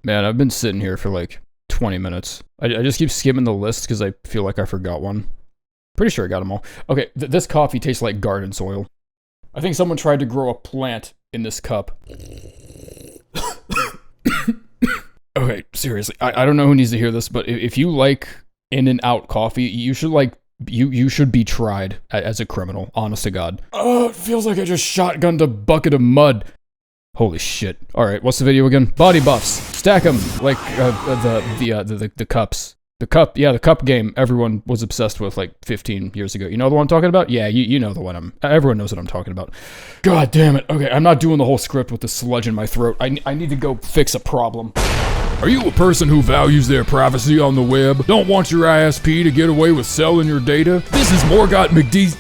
Man, I've been sitting here for like 20 minutes. I just keep skimming the list because I feel like I forgot one. Pretty sure I got them all. Okay, this coffee tastes like garden soil. I think someone tried to grow a plant in this cup. Okay, seriously, I don't know who needs to hear this, but if you like In-N-Out coffee, you should like, you should be tried as a criminal, honest to God. Oh, it feels like I just shotgunned a bucket of mud. Holy shit. Alright, what's the video again? Body buffs. Stack them like the cups. The cup game everyone was obsessed with like 15 years ago. You know the one I'm talking about? Yeah, you know the one everyone knows what I'm talking about. God damn it. Okay, I'm not doing the whole script with the sludge in my throat. I need to go fix a problem. Are you a person who values their privacy on the web? Don't want your ISP to get away with selling your data? This is Morgott McDee's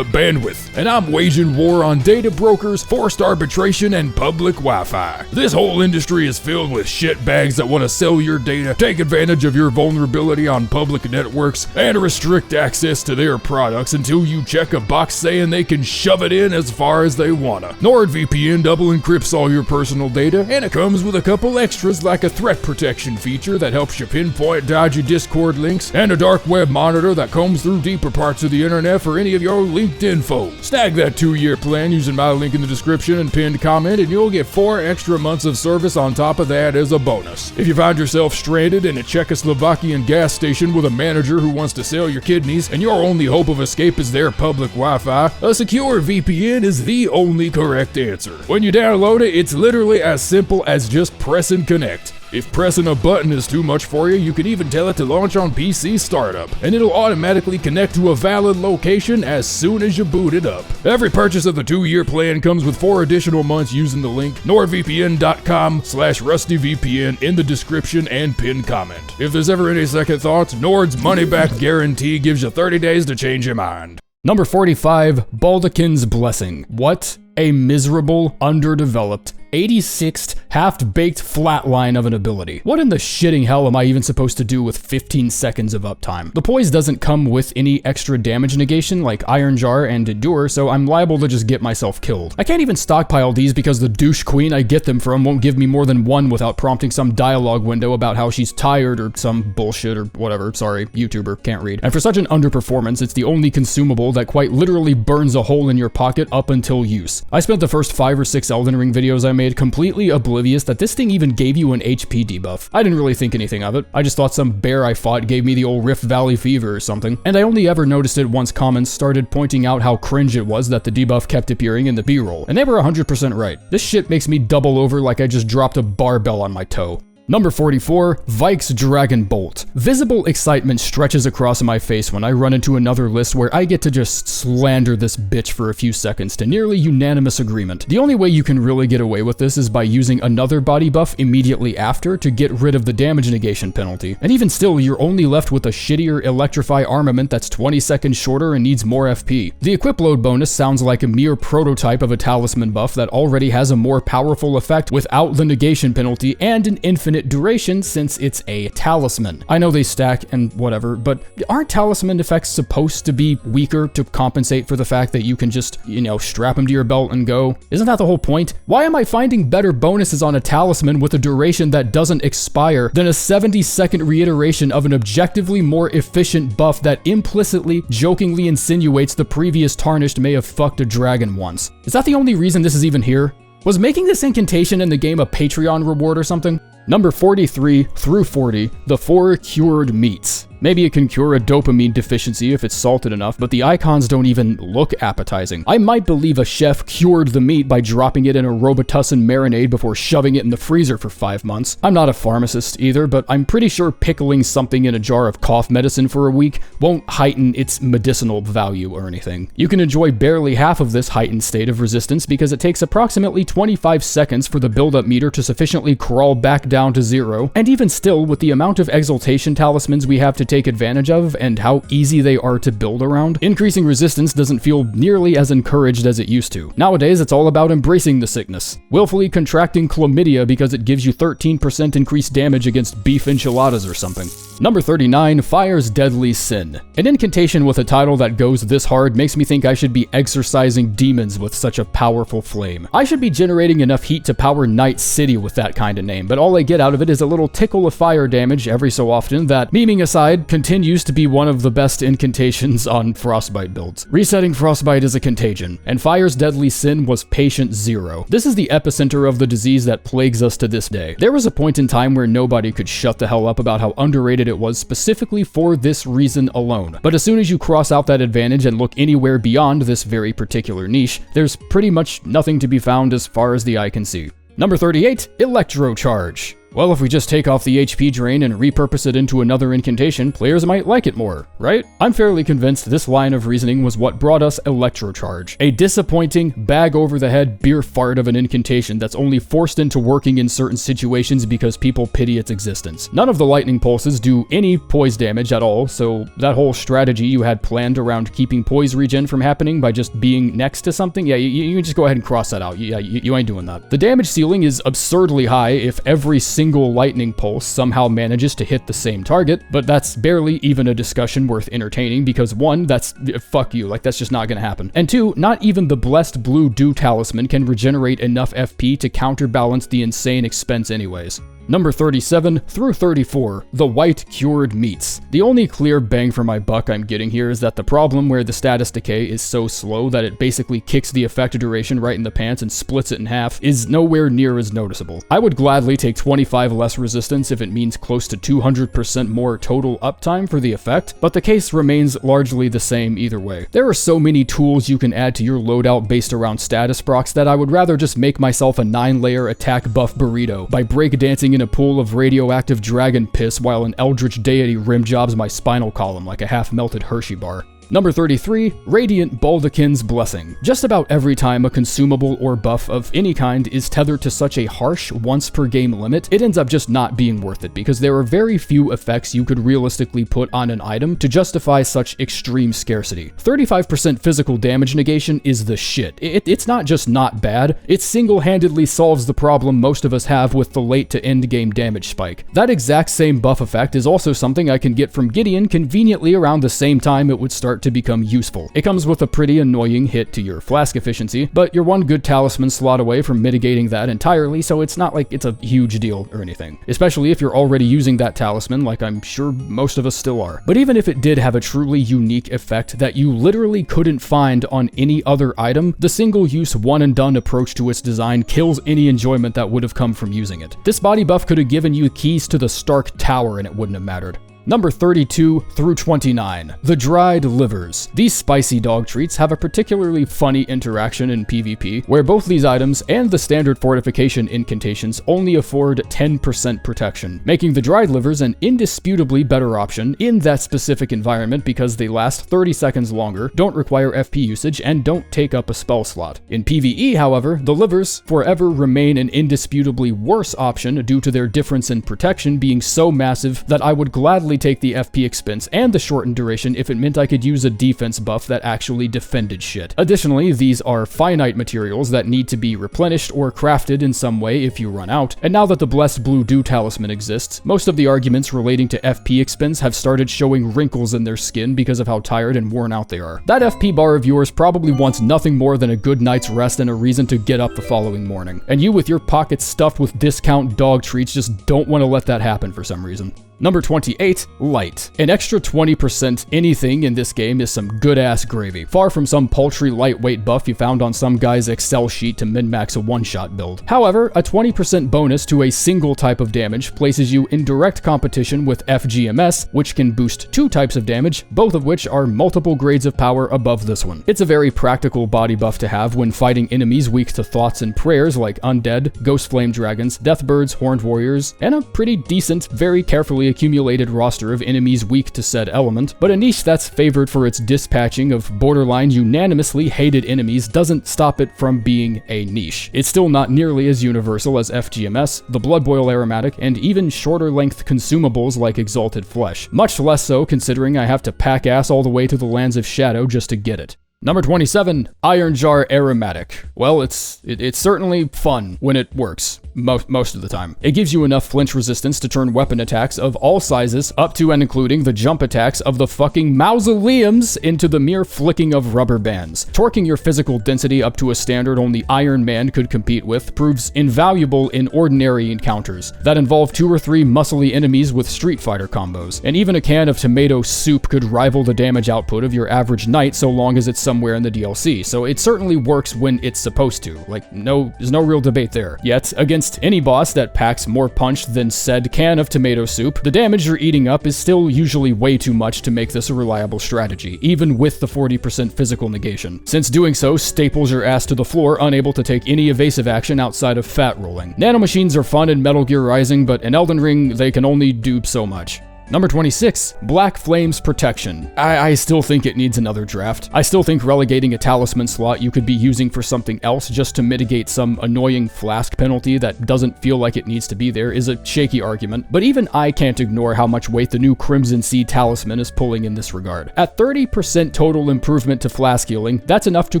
bandwidth, and I'm waging war on data brokers, forced arbitration, and public Wi-Fi. This whole industry is filled with shitbags that want to sell your data, take advantage of your vulnerability on public networks, and restrict access to their products until you check a box saying they can shove it in as far as they wanna. NordVPN double encrypts all your personal data, and it comes with a couple extras like a threat protection feature that helps you pinpoint dodgy Discord links, and a dark web monitor that combs through deeper parts of the internet for any of your leaked info. Snag that 2-year plan using my link in the description and pinned comment, and you'll get 4 extra months of service on top of that as a bonus. If you find yourself stranded in a Czechoslovakian gas station with a manager who wants to sell your kidneys, and your only hope of escape is their public Wi-Fi, a secure VPN is the only correct answer. When you download it, it's literally as simple as just pressing connect. If pressing a button is too much for you, you can even tell it to launch on PC startup, and it'll automatically connect to a valid location as soon as you boot it up. Every purchase of the 2-year plan comes with 4 additional months using the link nordvpn.com/rustyvpn in the description and pinned comment. If there's ever any second thoughts, Nord's money-back guarantee gives you 30 days to change your mind. Number 45, Baldachin's Blessing. What a miserable, underdeveloped, 86th, half-baked flatline of an ability. What in the shitting hell am I even supposed to do with 15 seconds of uptime? The poise doesn't come with any extra damage negation like Ironjar and Endure, so I'm liable to just get myself killed. I can't even stockpile these because the douche queen I get them from won't give me more than 1 without prompting some dialogue window about how she's tired or some bullshit or whatever. Sorry, YouTuber, can't read. And for such an underperformance, it's the only consumable that quite literally burns a hole in your pocket up until use. I spent the first 5 or 6 Elden Ring videos I made completely oblivious that this thing even gave you an HP debuff. I didn't really think anything of it. I just thought some bear I fought gave me the old Rift Valley fever or something. And I only ever noticed it once comments started pointing out how cringe it was that the debuff kept appearing in the B-roll. And they were 100% right. This shit makes me double over like I just dropped a barbell on my toe. Number 44, Vyke's Dragonbolt. Visible excitement stretches across my face when I run into another list where I get to just slander this bitch for a few seconds to nearly unanimous agreement. The only way you can really get away with this is by using another body buff immediately after to get rid of the damage negation penalty. And even still, you're only left with a shittier Electrify armament that's 20 seconds shorter and needs more FP. The equip load bonus sounds like a mere prototype of a talisman buff that already has a more powerful effect without the negation penalty and an infinite duration since it's a talisman. I know they stack and whatever, but aren't talisman effects supposed to be weaker to compensate for the fact that you can just, strap them to your belt and go? Isn't that the whole point? Why am I finding better bonuses on a talisman with a duration that doesn't expire than a 70-second reiteration of an objectively more efficient buff that implicitly, jokingly insinuates the previous tarnished may have fucked a dragon once? Is that the only reason this is even here? Was making this incantation in the game a Patreon reward or something? Number 43 through 40, the 4 cured meats. Maybe it can cure a dopamine deficiency if it's salted enough, but the icons don't even look appetizing. I might believe a chef cured the meat by dropping it in a Robitussin marinade before shoving it in the freezer for 5 months. I'm not a pharmacist either, but I'm pretty sure pickling something in a jar of cough medicine for a week won't heighten its medicinal value or anything. You can enjoy barely half of this heightened state of resistance because it takes approximately 25 seconds for the buildup meter to sufficiently crawl back down to 0, and even still, with the amount of exaltation talismans we have to take advantage of and how easy they are to build around, increasing resistance doesn't feel nearly as encouraged as it used to. Nowadays, it's all about embracing the sickness, willfully contracting chlamydia because it gives you 13% increased damage against beef enchiladas or something. Number 39, Fire's Deadly Sin. An incantation with a title that goes this hard makes me think I should be exorcising demons with such a powerful flame. I should be generating enough heat to power Night City with that kind of name, but all I get out of it is a little tickle of fire damage every so often that, memeing aside, continues to be one of the best incantations on Frostbite builds. Resetting Frostbite is a contagion, and Fire's Deadly Sin was patient 0. This is the epicenter of the disease that plagues us to this day. There was a point in time where nobody could shut the hell up about how underrated it was specifically for this reason alone. But as soon as you cross out that advantage and look anywhere beyond this very particular niche, there's pretty much nothing to be found as far as the eye can see. Number 38, Electrocharge. Well, if we just take off the HP drain and repurpose it into another incantation, players might like it more, right? I'm fairly convinced this line of reasoning was what brought us Electrocharge, a disappointing, bag-over-the-head beer fart of an incantation that's only forced into working in certain situations because people pity its existence. None of the lightning pulses do any poise damage at all, so that whole strategy you had planned around keeping poise regen from happening by just being next to something, yeah, you can just go ahead and cross that out. You ain't doing that. The damage ceiling is absurdly high if every single lightning pulse somehow manages to hit the same target, but that's barely even a discussion worth entertaining because 1, that's fuck you, like that's just not gonna happen. And 2, not even the blessed blue dew talisman can regenerate enough FP to counterbalance the insane expense anyways. Number 37 through 34, the White Cured Meats. The only clear bang for my buck I'm getting here is that the problem where the status decay is so slow that it basically kicks the effect duration right in the pants and splits it in half is nowhere near as noticeable. I would gladly take 25 less resistance if it means close to 200% more total uptime for the effect, but the case remains largely the same either way. There are so many tools you can add to your loadout based around status procs that I would rather just make myself a 9-layer attack buff burrito by breakdancing in a pool of radioactive dragon piss while an eldritch deity rim jobs my spinal column like a half-melted Hershey bar. Number 33, Radiant Baldachin's Blessing. Just about every time a consumable or buff of any kind is tethered to such a harsh once-per-game limit, it ends up just not being worth it because there are very few effects you could realistically put on an item to justify such extreme scarcity. 35% physical damage negation is the shit. It's not just not bad, it single-handedly solves the problem most of us have with the late-to-end-game damage spike. That exact same buff effect is also something I can get from Gideon conveniently around the same time it would start to become useful. It comes with a pretty annoying hit to your flask efficiency, but you're one good talisman slot away from mitigating that entirely, so it's not like it's a huge deal or anything. Especially if you're already using that talisman, like I'm sure most of us still are. But even if it did have a truly unique effect that you literally couldn't find on any other item, the single-use one-and-done approach to its design kills any enjoyment that would have come from using it. This body buff could have given you keys to the Stark Tower and it wouldn't have mattered. Number 32 through 29, the Dried Livers. These spicy dog treats have a particularly funny interaction in PvP, where both these items and the standard Fortification Incantations only afford 10% protection, making the Dried Livers an indisputably better option in that specific environment because they last 30 seconds longer, don't require FP usage, and don't take up a spell slot. In PvE, however, the livers forever remain an indisputably worse option due to their difference in protection being so massive that I would gladly take the FP expense and the shortened duration if it meant I could use a defense buff that actually defended shit. Additionally, these are finite materials that need to be replenished or crafted in some way if you run out, and now that the Blessed Blue Dew Talisman exists, most of the arguments relating to FP expense have started showing wrinkles in their skin because of how tired and worn out they are. That FP bar of yours probably wants nothing more than a good night's rest and a reason to get up the following morning. And you with your pockets stuffed with discount dog treats just don't want to let that happen for some reason. Number 28, Light. An extra 20% anything in this game is some good-ass gravy, far from some paltry lightweight buff you found on some guy's Excel sheet to min-max a one-shot build. However, a 20% bonus to a single type of damage places you in direct competition with FGMS, which can boost 2 types of damage, both of which are multiple grades of power above this one. It's a very practical body buff to have when fighting enemies weak to thoughts and prayers like undead, ghost flame dragons, deathbirds, horned warriors, and a pretty decent, very carefully accumulated roster of enemies weak to said element, but a niche that's favored for its dispatching of borderline unanimously hated enemies doesn't stop it from being a niche. It's still not nearly as universal as FGMS, the Bloodboil Aromatic, and even shorter length consumables like Exalted Flesh. Much less so considering I have to pack ass all the way to the Lands of Shadow just to get it. Number 27, Ironjar Aromatic. Well, it's certainly fun when it works, most of the time. It gives you enough flinch resistance to turn weapon attacks of all sizes, up to and including the jump attacks of the fucking mausoleums, into the mere flicking of rubber bands. Torquing your physical density up to a standard only Iron Man could compete with proves invaluable in ordinary encounters that involve 2 or 3 muscly enemies with Street Fighter combos. And even a can of tomato soup could rival the damage output of your average knight so long as it's somewhere in the DLC, so it certainly works when it's supposed to. Like, there's no real debate there. Yet, against any boss that packs more punch than said can of tomato soup, the damage you're eating up is still usually way too much to make this a reliable strategy, even with the 40% physical negation, since doing so staples your ass to the floor, unable to take any evasive action outside of fat rolling. Nanomachines are fun in Metal Gear Rising, but in Elden Ring, they can only do so much. Number 26, Black Flame's Protection. I still think it needs another draft. I still think relegating a talisman slot you could be using for something else just to mitigate some annoying flask penalty that doesn't feel like it needs to be there is a shaky argument, but even I can't ignore how much weight the new Crimson Sea talisman is pulling in this regard. At 30% total improvement to flask healing, that's enough to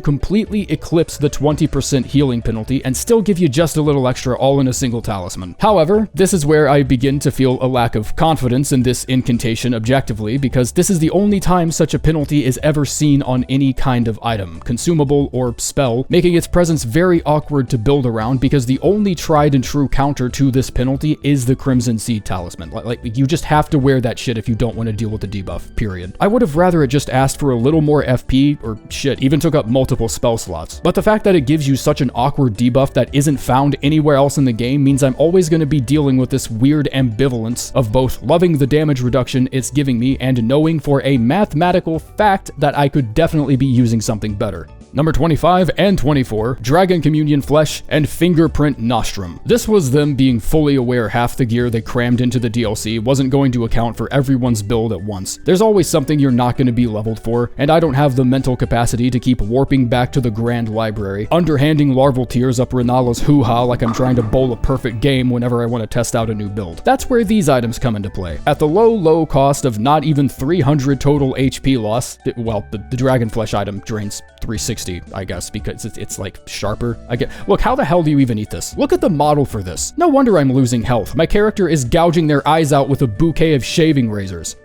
completely eclipse the 20% healing penalty and still give you just a little extra all in a single talisman. However, this is where I begin to feel a lack of confidence in this incantation objectively, because this is the only time such a penalty is ever seen on any kind of item, consumable or spell, making its presence very awkward to build around because the only tried and true counter to this penalty is the Crimson Seed Talisman. Like, you just have to wear that shit if you don't want to deal with the debuff, period. I would have rather it just asked for a little more FP, or shit, even took up multiple spell slots. But the fact that it gives you such an awkward debuff that isn't found anywhere else in the game means I'm always going to be dealing with this weird ambivalence of both loving the damage reduction it's giving me and knowing for a mathematical fact that I could definitely be using something better. Number 25 and 24, Dragon Communion Flesh and Fingerprint Nostrum. This was them being fully aware half the gear they crammed into the DLC wasn't going to account for everyone's build at once. There's always something you're not going to be leveled for, and I don't have the mental capacity to keep warping back to the Grand Library, underhanding larval tears up Renala's hoo-ha like I'm trying to bowl a perfect game whenever I want to test out a new build. That's where these items come into play. At the low cost of not even 300 total HP loss, well, the Dragon Flesh item drains 360, I guess, because it's like sharper. Look, how the hell do you even eat this? Look at the model for this. No wonder I'm losing health. My character is gouging their eyes out with a bouquet of shaving razors.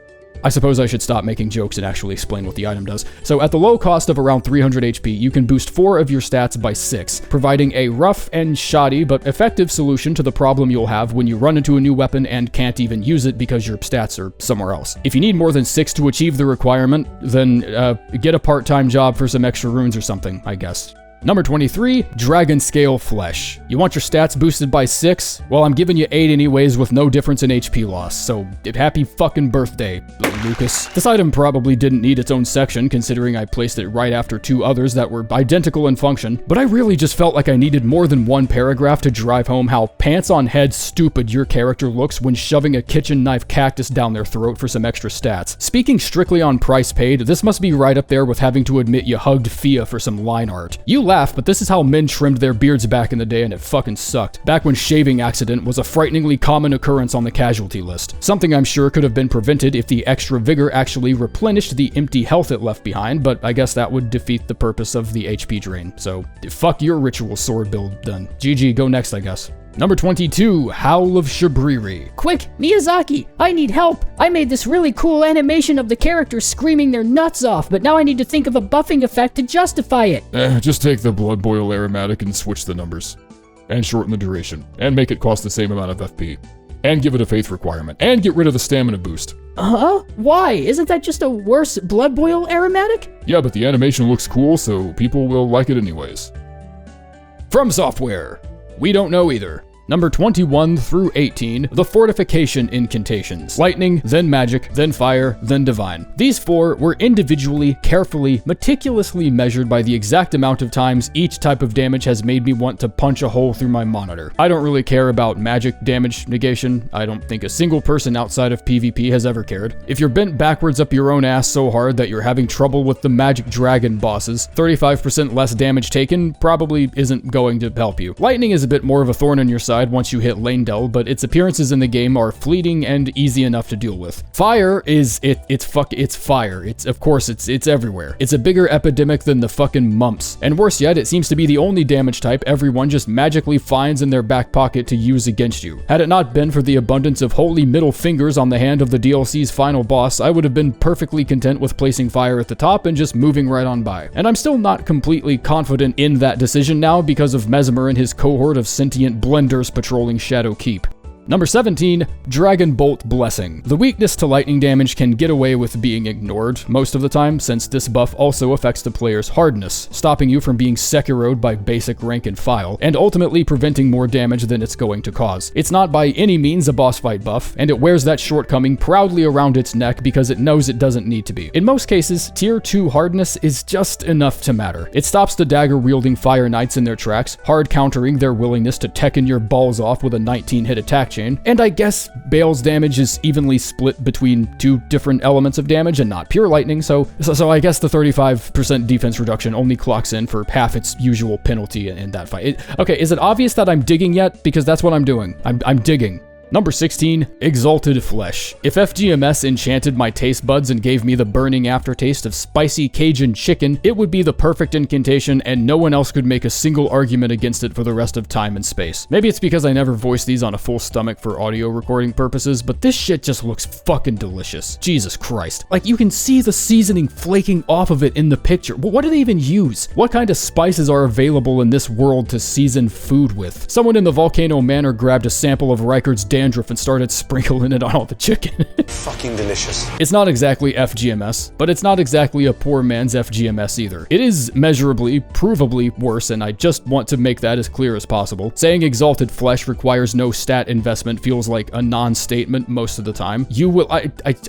I suppose I should stop making jokes and actually explain what the item does. So at the low cost of around 300 HP, you can boost 4 of your stats by 6, providing a rough and shoddy but effective solution to the problem you'll have when you run into a new weapon and can't even use it because your stats are somewhere else. If you need more than 6 to achieve the requirement, then get a part-time job for some extra runes or something, I guess. Number 23, Dragonscale Flesh. You want your stats boosted by 6? Well, I'm giving you 8 anyways with no difference in HP loss, so happy fucking birthday, Lucas. This item probably didn't need its own section considering I placed it right after 2 others that were identical in function, but I really just felt like I needed more than one paragraph to drive home how pants on head stupid your character looks when shoving a kitchen knife cactus down their throat for some extra stats. Speaking strictly on price paid, this must be right up there with having to admit you hugged Fia for some line art. You laugh, but this is how men trimmed their beards back in the day and it fucking sucked. Back when shaving accident was a frighteningly common occurrence on the casualty list. Something I'm sure could have been prevented if the extra vigor actually replenished the empty health it left behind, but I guess that would defeat the purpose of the HP drain. So, fuck your ritual sword build then. GG, go next, I guess. Number 22, Howl of Shabriri. Quick, Miyazaki, I need help. I made this really cool animation of the characters screaming their nuts off, but now I need to think of a buffing effect to justify it. Just take the Bloodboil Aromatic and switch the numbers. And shorten the duration. And make it cost the same amount of FP. And give it a faith requirement. And get rid of the stamina boost. Huh? Why? Isn't that just a worse Bloodboil Aromatic? Yeah, but the animation looks cool, so people will like it anyways. From Software. We don't know either. Number 21 through 18, the Fortification Incantations. Lightning, then Magic, then Fire, then Divine. These 4 were individually, carefully, meticulously measured by the exact amount of times each type of damage has made me want to punch a hole through my monitor. I don't really care about magic damage negation. I don't think a single person outside of PvP has ever cared. If you're bent backwards up your own ass so hard that you're having trouble with the magic dragon bosses, 35% less damage taken probably isn't going to help you. Lightning is a bit more of a thorn in your side once you hit Lane Dell, but its appearances in the game are fleeting and easy enough to deal with. Fire is it's fire. It's everywhere. It's a bigger epidemic than the fucking mumps. And worse yet, it seems to be the only damage type everyone just magically finds in their back pocket to use against you. Had it not been for the abundance of holy middle fingers on the hand of the DLC's final boss, I would have been perfectly content with placing fire at the top and just moving right on by. And I'm still not completely confident in that decision now because of Mesmer and his cohort of sentient blenders patrolling Shadow Keep. Number 17, Dragonbolt Blessing. The weakness to lightning damage can get away with being ignored most of the time, since this buff also affects the player's hardness, stopping you from being Sekiro'd by basic rank and file, and ultimately preventing more damage than it's going to cause. It's not by any means a boss fight buff, and it wears that shortcoming proudly around its neck because it knows it doesn't need to be. In most cases, tier 2 hardness is just enough to matter. It stops the dagger-wielding Fire Knights in their tracks, hard countering their willingness to Tekken your balls off with a 19-hit attack chain, and I guess Bale's damage is evenly split between 2 different elements of damage and not pure lightning, so I guess the 35% defense reduction only clocks in for half its usual penalty in that fight. Okay, is it obvious that I'm digging yet? Because that's what I'm doing. I'm digging. Number 16, Exalted Flesh. If FGMS enchanted my taste buds and gave me the burning aftertaste of spicy Cajun chicken, it would be the perfect incantation and no one else could make a single argument against it for the rest of time and space. Maybe it's because I never voiced these on a full stomach for audio recording purposes, but this shit just looks fucking delicious. Jesus Christ. Like, you can see the seasoning flaking off of it in the picture. But what do they even use? What kind of spices are available in this world to season food with? Someone in the Volcano Manor grabbed a sample of Rikert's dandruff and started sprinkling it on all the chicken. Fucking delicious. It's not exactly FGMS, but it's not exactly a poor man's FGMS either. It is measurably, provably worse, and I just want to make that as clear as possible. Saying Exalted Flesh requires no stat investment feels like a non-statement most of the time.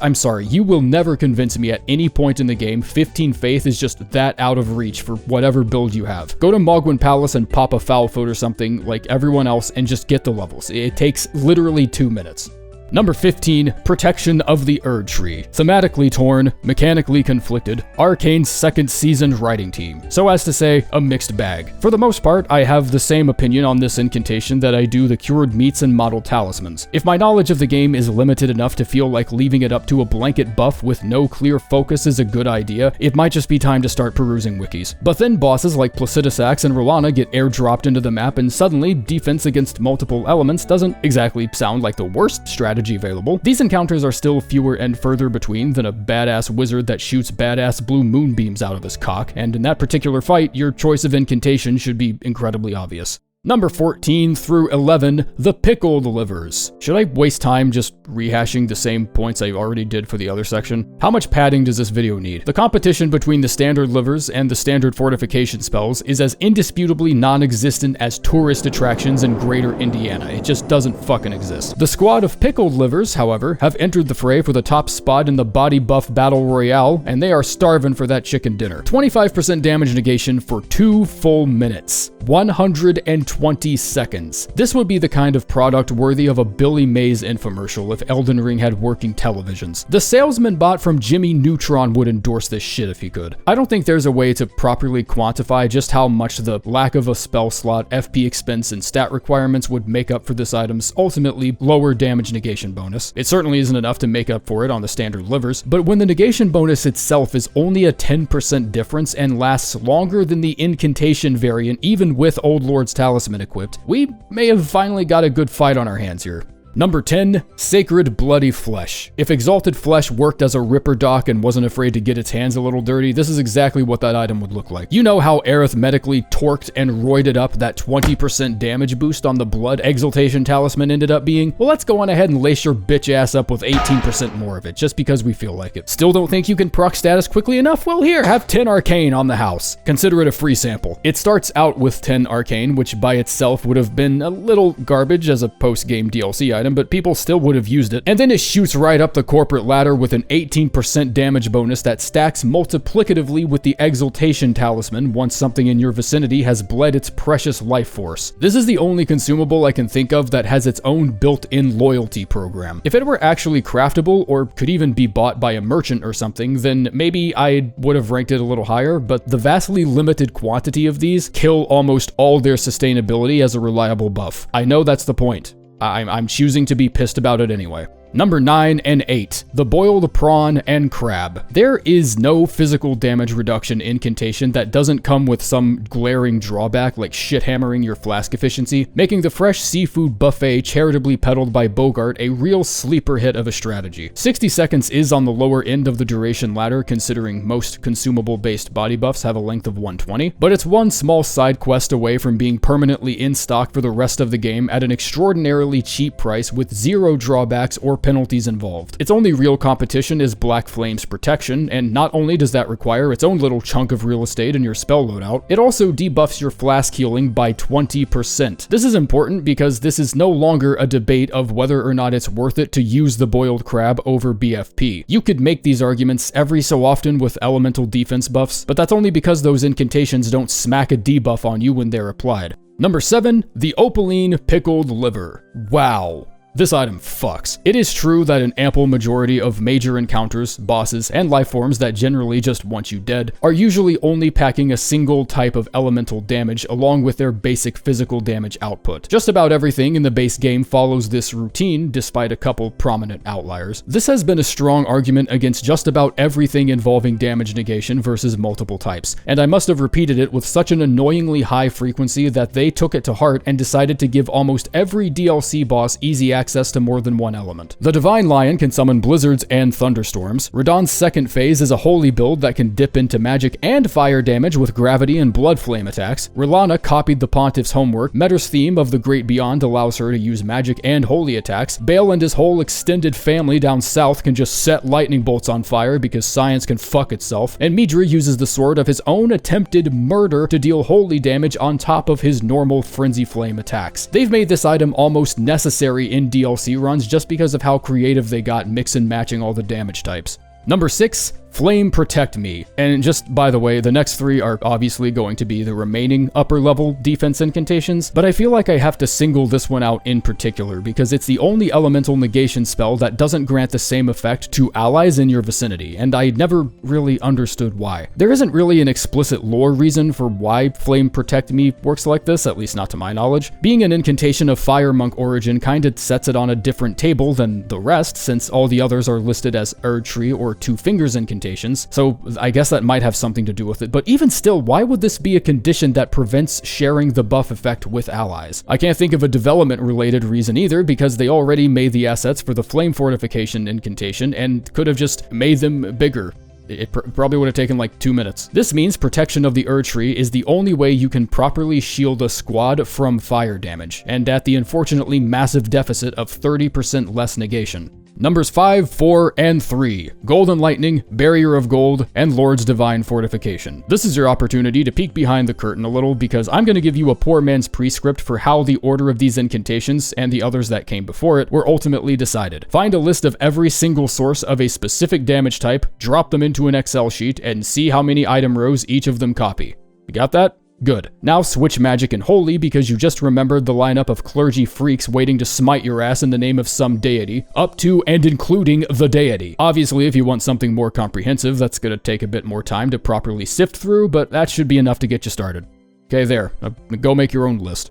I'm sorry, you will never convince me at any point in the game 15 Faith is just that out of reach for whatever build you have. Go to Mogwin Palace and pop a foul foot or something like everyone else and just get the levels. It takes literally 2 minutes. Number 15, Protection of the Erdtree. Thematically torn, mechanically conflicted, Arcane's second seasoned writing team. So as to say, a mixed bag. For the most part, I have the same opinion on this incantation that I do the cured meats and model talismans. If my knowledge of the game is limited enough to feel like leaving it up to a blanket buff with no clear focus is a good idea, it might just be time to start perusing wikis. But then bosses like Placidusax and Rolana get airdropped into the map and suddenly defense against multiple elements doesn't exactly sound like the worst strategy available. These encounters are still fewer and further between than a badass wizard that shoots badass blue moonbeams out of his cock, and in that particular fight, your choice of incantation should be incredibly obvious. Number 14 through 11, the Pickled Livers. Should I waste time just rehashing the same points I already did for the other section? How much padding does this video need? The competition between the standard livers and the standard fortification spells is as indisputably non-existent as tourist attractions in Greater Indiana. It just doesn't fucking exist. The squad of Pickled Livers, however, have entered the fray for the top spot in the body buff battle royale, and they are starving for that chicken dinner. 25% damage negation for 2 full minutes. 120 seconds. This would be the kind of product worthy of a Billy Mays infomercial if Elden Ring had working televisions. The salesman bot from Jimmy Neutron would endorse this shit if he could. I don't think there's a way to properly quantify just how much the lack of a spell slot, FP expense, and stat requirements would make up for this item's ultimately lower damage negation bonus. It certainly isn't enough to make up for it on the standard livers, but when the negation bonus itself is only a 10% difference and lasts longer than the incantation variant even with Old Lord's Talisman equipped, we may have finally got a good fight on our hands here. Number 10, Sacred Bloody Flesh. If Exalted Flesh worked as a Ripper Doc and wasn't afraid to get its hands a little dirty, this is exactly what that item would look like. You know how arithmetically torqued and roided up that 20% damage boost on the Blood Exaltation Talisman ended up being? Well, let's go on ahead and lace your bitch ass up with 18% more of it, just because we feel like it. Still don't think you can proc status quickly enough? Well, here, have 10 Arcane on the house. Consider it a free sample. It starts out with 10 Arcane, which by itself would have been a little garbage as a post-game DLC item, but people still would have used it. And then it shoots right up the corporate ladder with an 18% damage bonus that stacks multiplicatively with the Exaltation Talisman once something in your vicinity has bled its precious life force. This is the only consumable I can think of that has its own built-in loyalty program. If it were actually craftable or could even be bought by a merchant or something, then maybe I would have ranked it a little higher, but the vastly limited quantity of these kill almost all their sustainability as a reliable buff. I know that's the point. I'm choosing to be pissed about it anyway. Number 9 and 8, the Boiled Prawn and Crab. There is no physical damage reduction incantation that doesn't come with some glaring drawback like shit hammering your flask efficiency, making the fresh seafood buffet charitably peddled by Bogart a real sleeper hit of a strategy. 60 seconds is on the lower end of the duration ladder considering most consumable-based body buffs have a length of 120, but it's one small side quest away from being permanently in stock for the rest of the game at an extraordinarily cheap price with zero drawbacks or penalties involved. Its only real competition is Black Flame's Protection, and not only does that require its own little chunk of real estate in your spell loadout, it also debuffs your flask healing by 20%. This is important because this is no longer a debate of whether or not it's worth it to use the Boiled Crab over BFP. You could make these arguments every so often with elemental defense buffs, but that's only because those incantations don't smack a debuff on you when they're applied. Number 7, the Opaline Pickled Liver. Wow. This item fucks. It is true that an ample majority of major encounters, bosses, and life forms that generally just want you dead are usually only packing a single type of elemental damage along with their basic physical damage output. Just about everything in the base game follows this routine, despite a couple prominent outliers. This has been a strong argument against just about everything involving damage negation versus multiple types, and I must have repeated it with such an annoyingly high frequency that they took it to heart and decided to give almost every DLC boss easy access to more than one element. The Divine Lion can summon blizzards and thunderstorms. Radahn's second phase is a holy build that can dip into magic and fire damage with gravity and blood flame attacks. Rilana copied the Pontiff's homework. Meter's theme of the Great Beyond allows her to use magic and holy attacks. Bale and his whole extended family down south can just set lightning bolts on fire because science can fuck itself. And Midra uses the sword of his own attempted murder to deal holy damage on top of his normal frenzy flame attacks. They've made this item almost necessary in DLC runs just because of how creative they got mix and matching all the damage types. Number 6, Flame Protect Me. And just by the way, the next 3 are obviously going to be the remaining upper level defense incantations, but I feel like I have to single this one out in particular because it's the only elemental negation spell that doesn't grant the same effect to allies in your vicinity, and I never really understood why. There isn't really an explicit lore reason for why Flame Protect Me works like this, at least not to my knowledge. Being an incantation of Fire Monk origin kinda sets it on a different table than the rest, since all the others are listed as Erdtree or Two Fingers incantations. So I guess that might have something to do with it, but even still, why would this be a condition that prevents sharing the buff effect with allies? I can't think of a development related reason either, because they already made the assets for the Flame Fortification Incantation and could have just made them bigger. It probably would have taken like 2 minutes. This means protection of the Erdtree is the only way you can properly shield a squad from fire damage, and at the unfortunately massive deficit of 30% less negation. Numbers 5, 4, and 3, Golden Lightning, Barrier of Gold, and Lord's Divine Fortification. This is your opportunity to peek behind the curtain a little because I'm going to give you a poor man's prescript for how the order of these incantations and the others that came before it were ultimately decided. Find a list of every single source of a specific damage type, drop them into an Excel sheet, and see how many item rows each of them copy. You got that? Good. Now switch magic and holy because you just remembered the lineup of clergy freaks waiting to smite your ass in the name of some deity, up to and including the deity. Obviously, if you want something more comprehensive, that's going to take a bit more time to properly sift through, but that should be enough to get you started. Okay, there. Now, go make your own list.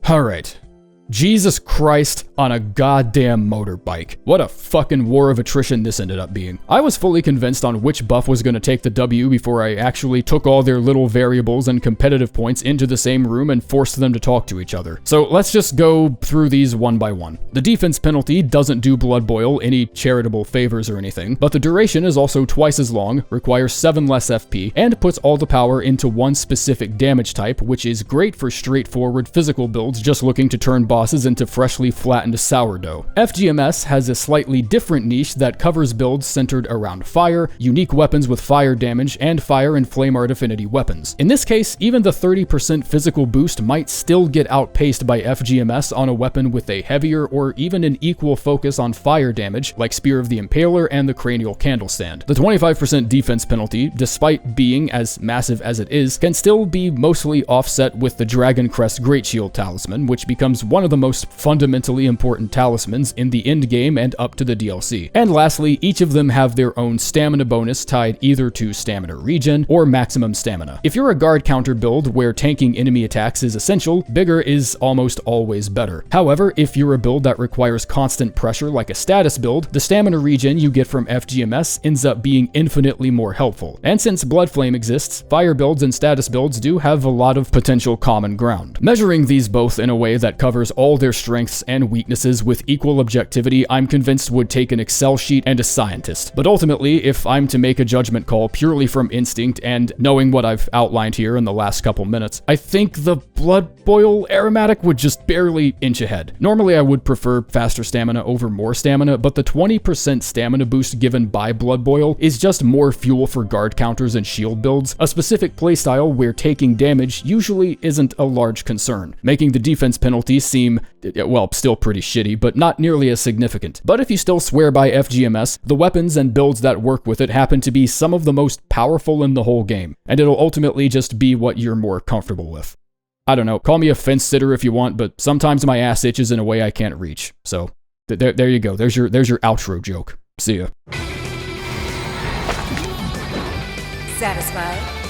Alright. Jesus Christ on a goddamn motorbike. What a fucking war of attrition this ended up being. I was fully convinced on which buff was going to take the W before I actually took all their little variables and competitive points into the same room and forced them to talk to each other. So let's just go through these one by one. The defense penalty doesn't do Bloodboil any charitable favors or anything, but the duration is also twice as long, requires 7 less FP, and puts all the power into one specific damage type, which is great for straightforward physical builds just looking to turn bosses into freshly flattened sourdough. FGMS has a slightly different niche that covers builds centered around fire, unique weapons with fire damage, and fire and flame art affinity weapons. In this case, even the 30% physical boost might still get outpaced by FGMS on a weapon with a heavier or even an equal focus on fire damage, like Spear of the Impaler and the Cranial Candlestand. The 25% defense penalty, despite being as massive as it is, can still be mostly offset with the Dragon Crest Great Shield Talisman, which becomes one of the most fundamentally important talismans in the end game and up to the DLC. And lastly, each of them have their own stamina bonus tied either to stamina regen or maximum stamina. If you're a guard counter build where tanking enemy attacks is essential, bigger is almost always better. However, if you're a build that requires constant pressure like a status build, the stamina regen you get from FGMS ends up being infinitely more helpful. And since Blood Flame exists, fire builds and status builds do have a lot of potential common ground. Measuring these both in a way that covers all their strengths and weaknesses with equal objectivity, I'm convinced would take an Excel sheet and a scientist. But ultimately, if I'm to make a judgment call purely from instinct and knowing what I've outlined here in the last couple minutes, I think the Bloodboil Aromatic would just barely inch ahead. Normally I would prefer faster stamina over more stamina, but the 20% stamina boost given by Bloodboil is just more fuel for guard counters and shield builds, a specific playstyle where taking damage usually isn't a large concern, making the defense penalty seem, well, still pretty shitty, but not nearly as significant. But if you still swear by FGMS, the weapons and builds that work with it happen to be some of the most powerful in the whole game, and it'll ultimately just be what you're more comfortable with. I don't know, call me a fence sitter if you want, but sometimes my ass itches in a way I can't reach. So, there you go, there's your outro joke. See ya. Satisfied?